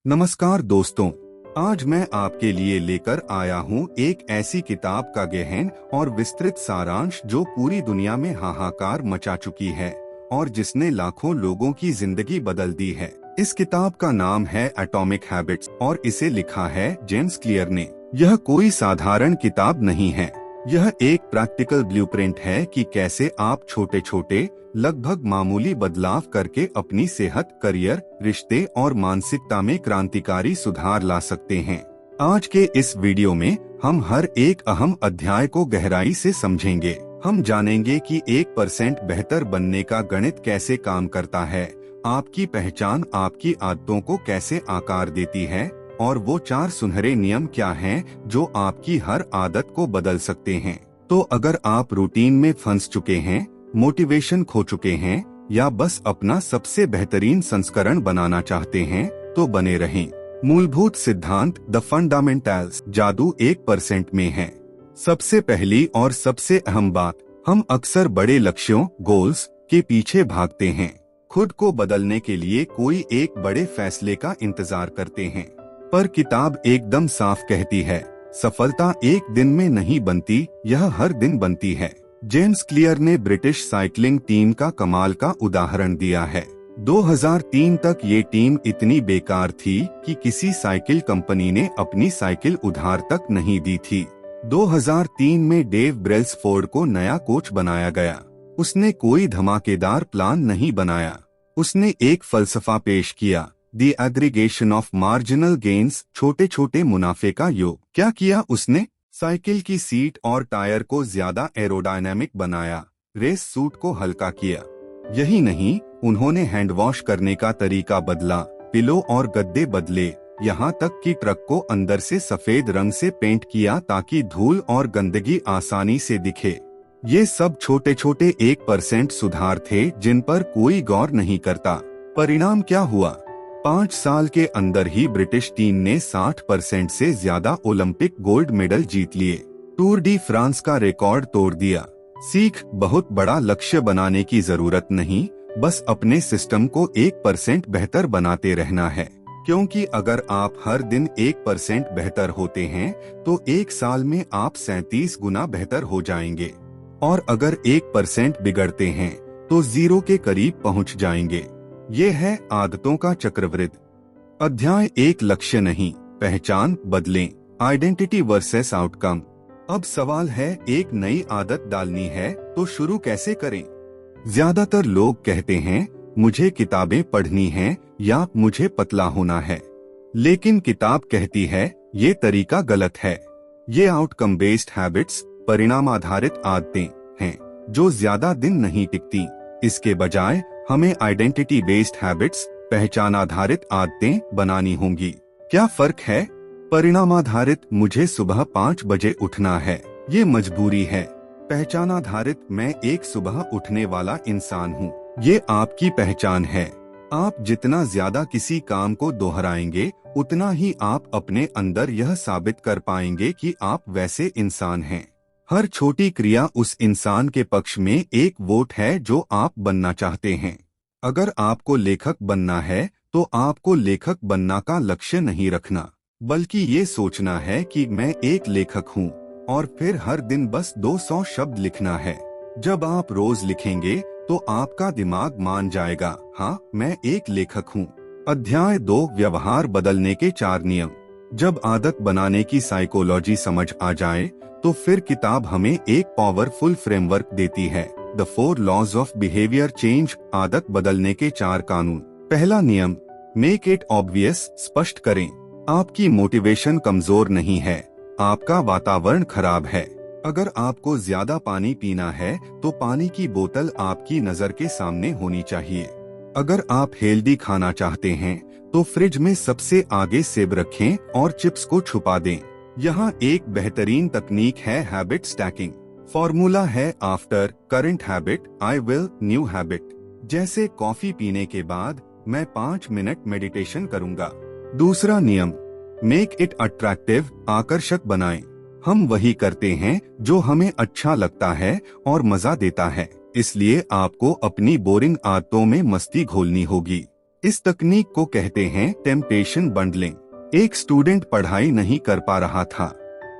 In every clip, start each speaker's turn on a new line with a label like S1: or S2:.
S1: नमस्कार दोस्तों, आज मैं आपके लिए लेकर आया हूँ एक ऐसी किताब का गहन और विस्तृत सारांश जो पूरी दुनिया में हाहाकार मचा चुकी है और जिसने लाखों लोगों की जिंदगी बदल दी है। इस किताब का नाम है एटॉमिक हैबिट्स और इसे लिखा है जेम्स क्लियर ने। यह कोई साधारण किताब नहीं है, यह एक प्रैक्टिकल ब्लूप्रिंट है कि कैसे आप छोटे छोटे लगभग मामूली बदलाव करके अपनी सेहत, करियर, रिश्ते और मानसिकता में क्रांतिकारी सुधार ला सकते हैं। आज के इस वीडियो में हम हर एक अहम अध्याय को गहराई से समझेंगे। हम जानेंगे कि 1% बेहतर बनने का गणित कैसे काम करता है, आपकी पहचान आपकी आदतों को कैसे आकार देती है और वो 4 सुनहरे नियम क्या हैं जो आपकी हर आदत को बदल सकते हैं। तो अगर आप रूटीन में फंस चुके हैं, मोटिवेशन खो चुके हैं या बस अपना सबसे बेहतरीन संस्करण बनाना चाहते हैं तो बने रहें। मूलभूत सिद्धांत द फंडामेंटल्स जादू 1% में है। सबसे पहली और सबसे अहम बात, हम अक्सर बड़े लक्ष्यों गोल्स के पीछे भागते हैं, खुद को बदलने के लिए कोई एक बड़े फैसले का इंतजार करते हैं। पर किताब एकदम साफ कहती है, सफलता एक दिन में नहीं बनती, यह हर दिन बनती है। जेम्स क्लियर ने ब्रिटिश साइकिलिंग टीम का कमाल का उदाहरण दिया है। 2003 तक ये टीम इतनी बेकार थी कि किसी साइकिल कंपनी ने अपनी साइकिल उधार तक नहीं दी थी। 2003 में डेव ब्रेल्सफोर्ड को नया कोच बनाया गया। उसने कोई धमाकेदार प्लान नहीं बनाया, उसने एक फलसफा पेश किया, the aggregation of marginal gains, छोटे छोटे मुनाफे का योग। क्या किया उसने? साइकिल की सीट और टायर को ज्यादा एरोडायनामिक बनाया, रेस सूट को हल्का किया। यही नहीं, उन्होंने हैंड वॉश करने का तरीका बदला, पिलो और गद्दे बदले, यहाँ तक कि ट्रक को अंदर से सफेद रंग से पेंट किया ताकि धूल और गंदगी आसानी से दिखे। ये सब छोटे छोटे 1% सुधार थे जिन पर कोई गौर नहीं करता। परिणाम क्या हुआ? 5 साल के अंदर ही ब्रिटिश टीम ने 60% से ज्यादा ओलंपिक गोल्ड मेडल जीत लिए, टूर डी फ्रांस का रिकॉर्ड तोड़ दिया। सीख, बहुत बड़ा लक्ष्य बनाने की जरूरत नहीं, बस अपने सिस्टम को 1% बेहतर बनाते रहना है। क्योंकि अगर आप हर दिन 1% बेहतर होते हैं तो 1 साल में आप 37 गुना बेहतर हो जाएंगे, और अगर 1% बिगड़ते हैं तो 0 के करीब पहुंच जाएंगे। ये है आदतों का चक्रवृद्धि। अध्याय 1, लक्ष्य नहीं, पहचान बदलें, आइडेंटिटी वर्सेस आउटकम। अब सवाल है, एक नई आदत डालनी है तो शुरू कैसे करें? ज्यादातर लोग कहते हैं, मुझे किताबें पढ़नी हैं या मुझे पतला होना है। लेकिन किताब कहती है, ये तरीका गलत है। ये आउटकम बेस्ड हैबिट्स, परिणाम आधारित आदतें हैं जो ज्यादा दिन नहीं टिकती। इसके बजाय हमें आइडेंटिटी बेस्ड हैबिट्स, पहचान आधारित आदतें बनानी होंगी। क्या फर्क है? परिणाम आधारित, मुझे सुबह 5 बजे उठना है, ये मजबूरी है। पहचान आधारित, मैं एक सुबह उठने वाला इंसान हूँ, ये आपकी पहचान है। आप जितना ज्यादा किसी काम को दोहराएंगे उतना ही आप अपने अंदर यह साबित कर पाएंगे कि आप वैसे इंसान हैं। हर छोटी क्रिया उस इंसान के पक्ष में एक वोट है जो आप बनना चाहते हैं। अगर आपको लेखक बनना है तो आपको लेखक बनना का लक्ष्य नहीं रखना, बल्कि ये सोचना है कि मैं एक लेखक हूँ और फिर हर दिन बस 200 शब्द लिखना है। जब आप रोज लिखेंगे तो आपका दिमाग मान जाएगा, हाँ मैं एक लेखक हूँ। अध्याय 2, व्यवहार बदलने के 4 नियम। जब आदत बनाने की साइकोलॉजी समझ आ जाए तो फिर किताब हमें एक पावरफुल फ्रेमवर्क देती है, the 4 laws of behaviour change, आदत बदलने के 4 कानून। पहला नियम, मेक इट ऑब्वियस, स्पष्ट करें। आपकी मोटिवेशन कमजोर नहीं है, आपका वातावरण खराब है। अगर आपको ज्यादा पानी पीना है तो पानी की बोतल आपकी नजर के सामने होनी चाहिए। अगर आप हेल्दी खाना चाहते हैं तो फ्रिज में सबसे आगे सेब रखें और चिप्स को छुपा दें। यहाँ एक बेहतरीन तकनीक है हैबिट स्टैकिंग। फॉर्मूला है, after current habit I will new habit. जैसे कॉफी पीने के बाद मैं 5 मिनट मेडिटेशन करूंगा। दूसरा नियम, मेक इट अट्रैक्टिव, आकर्षक बनाएं। हम वही करते हैं जो हमें अच्छा लगता है और मजा देता है, इसलिए आपको अपनी बोरिंग आदतों में मस्ती घोलनी होगी। इस तकनीक को कहते हैं टेम्पटेशन बंडलिंग। एक स्टूडेंट पढ़ाई नहीं कर पा रहा था।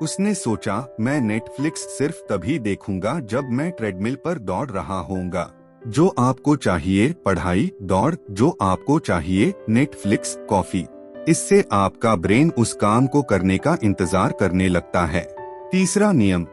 S1: उसने सोचा, मैं नेटफ्लिक्स सिर्फ तभी देखूंगा जब मैं ट्रेडमिल पर दौड़ रहा होऊंगा। जो आपको चाहिए पढ़ाई, दौड़, जो आपको चाहिए नेटफ्लिक्स, कॉफी। इससे आपका ब्रेन उस काम को करने का इंतजार करने लगता है। तीसरा नियम,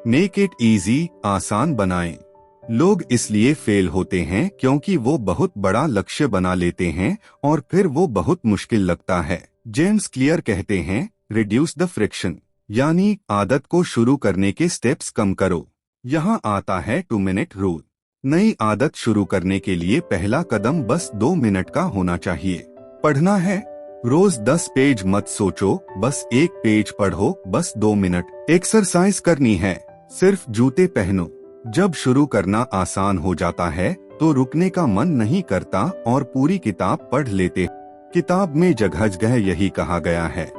S1: मेक इट इजी, आसान बनाएं। लोग इसलिए फेल होते हैं क्योंकि वो बहुत बड़ा लक्ष्य बना लेते हैं और फिर वो बहुत मुश्किल लगता है। जेम्स क्लियर कहते हैं, रिड्यूस द फ्रिक्शन, यानी आदत को शुरू करने के स्टेप्स कम करो। यहाँ आता है 2 मिनट रूल। नई आदत शुरू करने के लिए पहला कदम बस 2 मिनट का होना चाहिए। पढ़ना है, रोज 10 पेज मत सोचो, बस 1 पेज पढ़ो, बस 2 मिनट। एक्सरसाइज करनी है, सिर्फ जूते पहनो। जब शुरू करना आसान हो जाता है तो रुकने का मन नहीं करता और पूरी किताब पढ़ लेते। किताब में जगह जगह यही कहा गया है,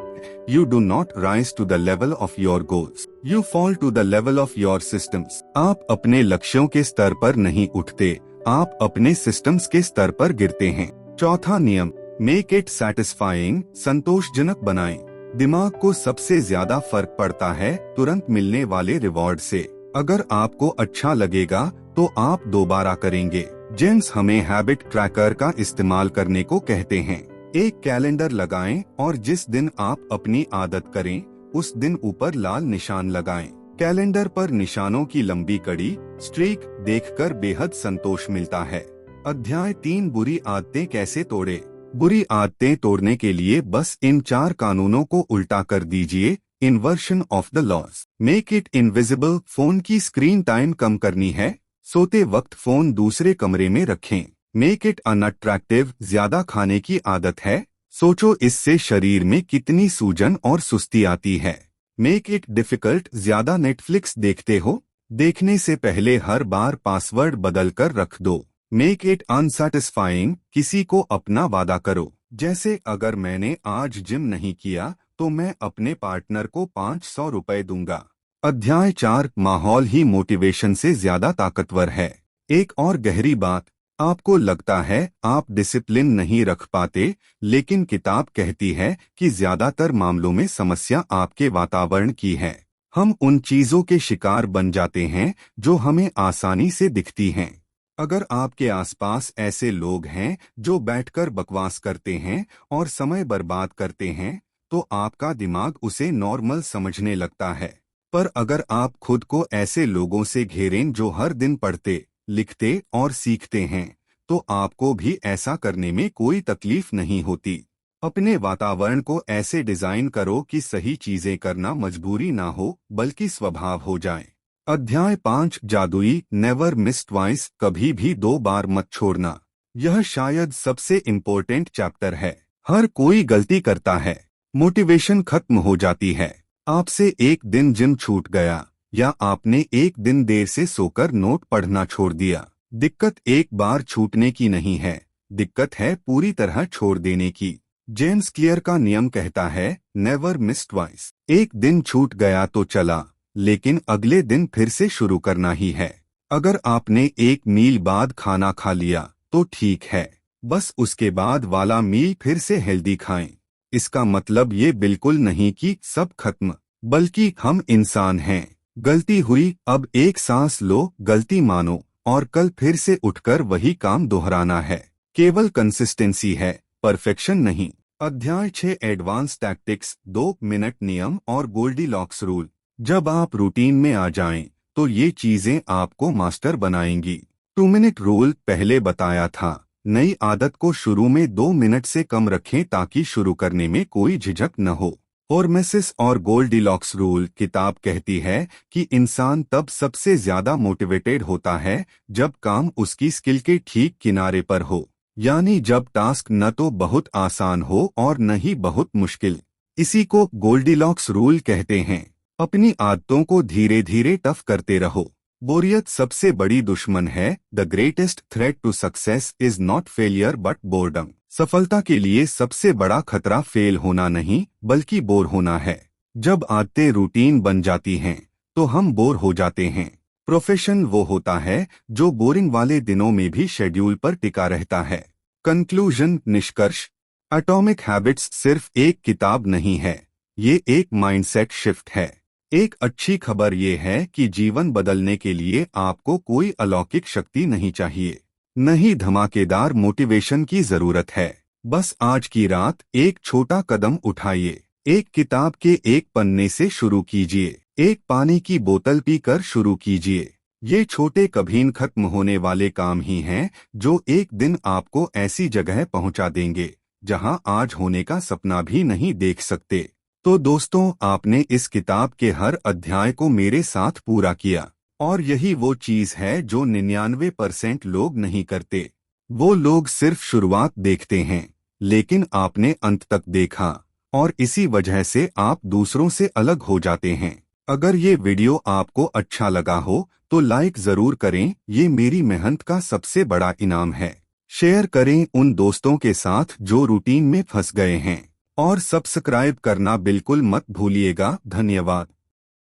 S1: You do not rise to the level of your goals. You fall to the level of your systems. आप अपने लक्ष्यों के स्तर पर नहीं उठते, आप अपने सिस्टम्स के स्तर पर गिरते हैं। चौथा नियम, Make it satisfying, संतोषजनक बनाएं। दिमाग को सबसे ज्यादा फर्क पड़ता है तुरंत मिलने वाले रिवॉर्ड से। अगर आपको अच्छा लगेगा तो आप दोबारा करेंगे। जेम्स हमें हैबिट ट्रैकर का इस्तेमाल करने को कहते हैं। एक कैलेंडर लगाएं और जिस दिन आप अपनी आदत करें उस दिन ऊपर लाल निशान लगाएं। कैलेंडर पर निशानों की लंबी कड़ी, स्ट्रीक देखकर बेहद संतोष मिलता है। अध्याय 3, बुरी आदतें कैसे तोड़े। बुरी आदतें तोड़ने के लिए बस इन 4 कानूनों को उल्टा कर दीजिए। Inversion of the laws, make it invisible. Phone की स्क्रीन टाइम कम करनी है, सोते वक्त फोन दूसरे कमरे में रखें। मेक इट अनअट्रैक्टिव, ज्यादा खाने की आदत है, सोचो इससे शरीर में कितनी सूजन और सुस्ती आती है। मेक इट डिफिकल्ट, ज्यादा नेटफ्लिक्स देखते हो, देखने से पहले हर बार पासवर्ड बदल कर रख दो। मेक इट अनसैटिस्फाइंग, किसी को अपना वादा करो, जैसे अगर मैंने आज जिम नहीं किया तो मैं अपने पार्टनर को 500 रुपए दूंगा। अध्याय 4, माहौल ही मोटिवेशन से ज्यादा ताकतवर है। एक और गहरी बात, आपको लगता है आप डिसिप्लिन नहीं रख पाते, लेकिन किताब कहती है कि ज्यादातर मामलों में समस्या आपके वातावरण की है। हम उन चीजों के शिकार बन जाते हैं जो हमें आसानी से दिखती हैं। अगर आपके आसपास ऐसे लोग हैं जो बैठकर बकवास करते हैं और समय बर्बाद करते हैं तो आपका दिमाग उसे नॉर्मल समझने लगता है। पर अगर आप खुद को ऐसे लोगों से घेरें जो हर दिन पढ़ते, लिखते और सीखते हैं तो आपको भी ऐसा करने में कोई तकलीफ नहीं होती। अपने वातावरण को ऐसे डिजाइन करो कि सही चीजें करना मजबूरी ना हो बल्कि स्वभाव हो जाए। अध्याय 5, जादुई, नेवर मिस ट्वाइस, कभी भी 2 बार मत छोड़ना। यह शायद सबसे इम्पोर्टेंट चैप्टर है। हर कोई गलती करता है, मोटिवेशन खत्म हो जाती है। आपसे एक दिन जिम छूट गया या आपने एक दिन देर से सोकर नोट पढ़ना छोड़ दिया। दिक्कत एक बार छूटने की नहीं है, दिक्कत है पूरी तरह छोड़ देने की। जेम्स क्लियर का नियम कहता है, नेवर मिस ट्वाइस। एक दिन छूट गया तो चला, लेकिन अगले दिन फिर से शुरू करना ही है। अगर आपने 1 मील बाद खाना खा लिया तो ठीक है, बस उसके बाद वाला मील फिर से हेल्दी खाएं। इसका मतलब ये बिल्कुल नहीं कि सब खत्म, बल्कि हम इंसान हैं। गलती हुई, अब एक सांस लो, गलती मानो और कल फिर से उठकर वही काम दोहराना है। केवल कंसिस्टेंसी है, परफेक्शन नहीं। अध्याय 6, एडवांस टैक्टिक्स, 2 मिनट नियम और गोल्डीलॉक्स रूल। जब आप रूटीन में आ जाएं, तो ये चीजें आपको मास्टर बनाएंगी। 2 मिनट रूल पहले बताया था। नई आदत को शुरू में 2 मिनट से कम रखें ताकि शुरू करने में कोई झिझक न हो। हॉर्मेसिस और गोल्डीलॉक्स रूल, किताब कहती है कि इंसान तब सबसे ज्यादा मोटिवेटेड होता है जब काम उसकी स्किल के ठीक किनारे पर हो, यानी जब टास्क न तो बहुत आसान हो और न ही बहुत मुश्किल। इसी को गोल्डीलॉक्स रूल कहते हैं। अपनी आदतों को धीरे धीरे टफ करते रहो। बोरियत सबसे बड़ी दुश्मन है। The greatest threat to success is not failure but boredom. सफलता के लिए सबसे बड़ा खतरा फेल होना नहीं बल्कि बोर होना है। जब आदतें रूटीन बन जाती हैं तो हम बोर हो जाते हैं। प्रोफेशन वो होता है जो बोरिंग वाले दिनों में भी शेड्यूल पर टिका रहता है। कंक्लूजन, निष्कर्ष। एटॉमिक हैबिट्स सिर्फ एक किताब नहीं है, ये एक माइंडसेट शिफ्ट है। एक अच्छी खबर ये है कि जीवन बदलने के लिए आपको कोई अलौकिक शक्ति नहीं चाहिए, नहीं धमाकेदार मोटिवेशन की जरूरत है। बस आज की रात एक छोटा कदम उठाइए। एक किताब के एक पन्ने से शुरू कीजिए, एक पानी की बोतल पीकर शुरू कीजिए। ये छोटे कभी खत्म होने वाले काम ही हैं जो एक दिन आपको ऐसी जगह पहुंचा देंगे जहां आज होने का सपना भी नहीं देख सकते। तो दोस्तों, आपने इस किताब के हर अध्याय को मेरे साथ पूरा किया, और यही वो चीज है जो 99% लोग नहीं करते। वो लोग सिर्फ शुरुआत देखते हैं, लेकिन आपने अंत तक देखा, और इसी वजह से आप दूसरों से अलग हो जाते हैं। अगर ये वीडियो आपको अच्छा लगा हो तो लाइक जरूर करें, ये मेरी मेहनत का सबसे बड़ा इनाम है। शेयर करें उन दोस्तों के साथ जो रूटीन में फंस गए हैं, और सब्सक्राइब करना बिल्कुल मत भूलिएगा। धन्यवाद।